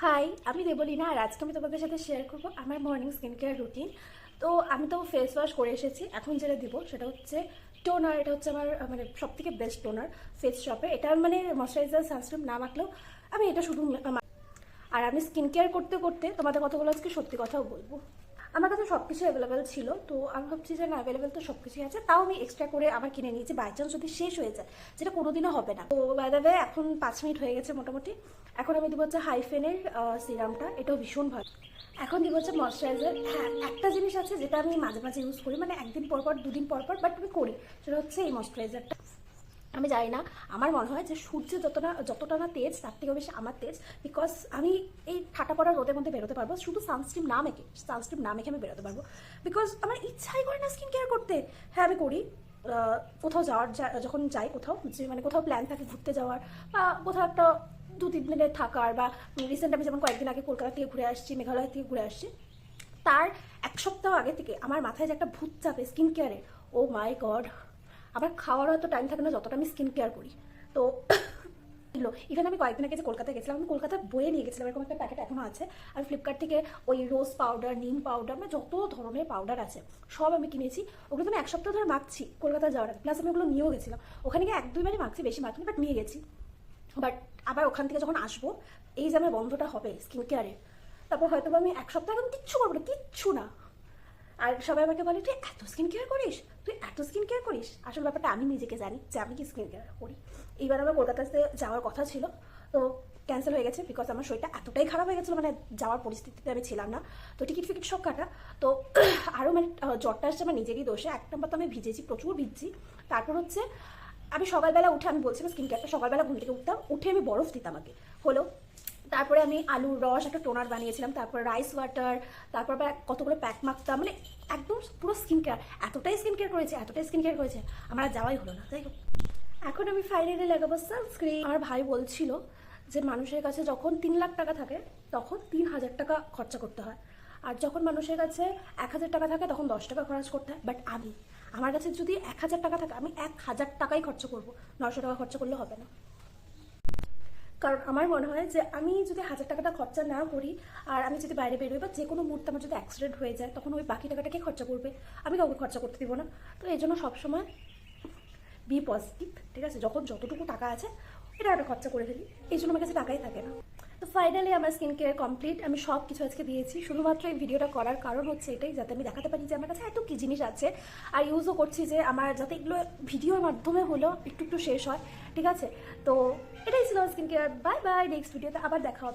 High, আমি দেবলীনা। আর আজকে আমি তোমাদের সাথে শেয়ার করবো আমার মর্নিং স্কিন কেয়ার রুটিন। তো আমি তো ফেস ওয়াশ করে এসেছি, এখন যেটা দিব সেটা হচ্ছে টোনার। এটা হচ্ছে আমার মানে সব থেকে বেস্ট টোনার ফেস শপে। এটা মানে ময়শ্চারাইজার সানস্ক্রিন না মাখলেও আমি এটা শুধু আর আমি স্কিন কেয়ার করতে করতে তোমাদের কতগুলো আজকে সত্যি কথাও বলবো। আমার কাছে সব কিছু অ্যাভেলেবেল ছিল, তো আমি ভাবছি যে না, অ্যাভেলেবেল তো সব কিছুই আছে, তাও আমি এক্সট্রা করে আবার কিনে নিয়েছি বাই চান্স যদি শেষ হয়ে যায়, যেটা কোনোদিনও হবে না। তো বাই দ্য ওয়ে এখন 5 মিনিট হয়ে গেছে মোটামুটি। এখন আমি দিব হচ্ছে হাইফেনের সিরামটা, এটাও ভীষণ ভালো। এখন দিব হচ্ছে ময়শ্চারাইজার। হ্যাঁ, একটা জিনিস আছে যেটা আমি মাঝে মাঝে ইউজ করি, মানে একদিন পর পর দুদিন পর পর, বাট আমি করি, সেটা হচ্ছে এই ময়শ্চারাইজারটা। আমি জানি না, আমার মনে হয় যে সূর্যের যতটা না তেজ, তার থেকেও বেশি আমার তেজ। বিকজ আমি এই ঠাটা পড়া রোদের মধ্যে বেরোতে পারবো শুধু সানস্ক্রিন না মেখে আমি বেরোতে পারবো। বিকজ আমার ইচ্ছাই করে না স্কিন কেয়ার করতে। হ্যাঁ, আমি করি কোথাও যখন যাই, কোথাও যে মানে কোথাও প্ল্যান থাকে ঘুরতে যাওয়ার, বা কোথাও একটা 2-3 দিনের থাকার, বা রিসেন্ট আমি যেমন কয়েকদিন আগে কলকাতা থেকে ঘুরে আসছি, মেঘালয় থেকে ঘুরে আসছি, তার 1 সপ্তাহ আগে থেকে আমার মাথায় যে একটা ভূত চাপে স্কিন কেয়ারে, ও মাই গড। আমার খাওয়ারও এত টাইম থাকে না যতটা আমি স্কিন কেয়ার করি। তো ইভেন আমি কয়েকদিন আগে যে কলকাতায় গেছিলাম, আমি কলকাতায় বয়ে নিয়ে গেছিলাম, এরকম একটা প্যাকেট এখনো আছে। আমি ফ্লিপকার্ট থেকে ওই রোজ পাউডার, নিম পাউডার, মানে যত ধরনের পাউডার আছে সব আমি কিনেছি। ওগুলো তো আমি 1 সপ্তাহ ধরে মাখছি কলকাতা যাওয়ার আগে, প্লাস আমি ওগুলো নিয়েও গেছিলাম। ওখানে গিয়ে 1-2বারই মাখছি, বেশি মাখিনি, বাট নিয়ে গেছি। বাট আবার ওখান থেকে যখন আসবো, এই যে আমার বন্ধটা হবে স্কিন কেয়ারের, তারপর হয়তো আমি 1 সপ্তাহ এখন কিচ্ছু করবো না, কিচ্ছু না। আর সবাই আমাকে বলে, তুই এত স্কিন কেয়ার করিস, তুই এত স্কিন কেয়ার করিস। আসল ব্যাপারটা আমি নিজেকে জানি যে আমি কি স্কিন কেয়ার করি। এইবার আমার কলকাতাতে যাওয়ার কথা ছিল, তো ক্যান্সেল হয়ে গেছে, বিকজ আমার শরীরটা এতটাই খারাপ হয়ে গেছিলো, মানে যাওয়ার পরিস্থিতিতে আমি ছিলাম না। তো টিকিট ফিকিট সব কাটা। তো আরও মানে জ্বরটা আসছে আমার নিজেরই দোষে। 1 নম্বর তো আমি ভিজেছি, প্রচুর ভিজছি। তারপর হচ্ছে আমি সকালবেলা উঠে, আমি বলছিলাম স্কিন কেয়ারটা সকালবেলা ঘুম থেকে উঠতাম, উঠে আমি বরফ দিতাম আগে, হলো। তারপরে আমি আলুর রস একটা টোনার বানিয়েছিলাম, তারপর রাইস ওয়াটার, তারপর আবার কতগুলো প্যাক মাখতাম, মানে একদম পুরো স্কিন কেয়ার। এতটাই স্কিন কেয়ার করেছে আমার আর যাওয়াই হলো না। তাই এখন আমি ফাইনালি লাগাবো সানস্ক্রিন। আমার ভাই বলছিল যে মানুষের কাছে যখন 3 লাখ টাকা থাকে তখন 3,000 টাকা খরচা করতে হয়, আর যখন মানুষের কাছে 1,000 টাকা থাকে তখন 10 টাকা খরচ করতে হয়। বাট আমার কাছে যদি 1,000 টাকা থাকে, আমি 1,000 টাকাই খরচা করবো, 900 টাকা খরচা করলে হবে না। কারণ আমার মনে হয় যে আমি যদি 1,000 টাকাটা খরচা না করি, আর আমি যদি বাইরে বেরোই বা যে কোনো মুহূর্তে আমার যদি অ্যাক্সিডেন্ট হয়ে যায়, তখন ওই বাকি টাকাটা কে খরচা করবে? আমি কাউকে খরচা করতে দিব না। তো এই জন্য সবসময় বি পজিটিভ, ঠিক আছে? যখন যতটুকু টাকা আছে এটা একটা খরচা করে ফেলি, এই জন্য আমার কাছে টাকাই থাকে না। তো ফাইনালি আমার স্কিন কেয়ার কমপ্লিট। আমি সব কিছু আজকে দিয়েছি, শুধুমাত্র এই ভিডিওটা করার কারণ হচ্ছে এটাই, যাতে আমি দেখাতে পারি যে আমার কাছে এত কী জিনিস আছে, আর ইউজও করছি, যে আমার যাতে এগুলো ভিডিওর মাধ্যমে হলেও একটু একটু শেষ হয়, ঠিক আছে? তো এটাই ছিল skin care. Bye bye, next ভিডিওতে আবার দেখা হবে।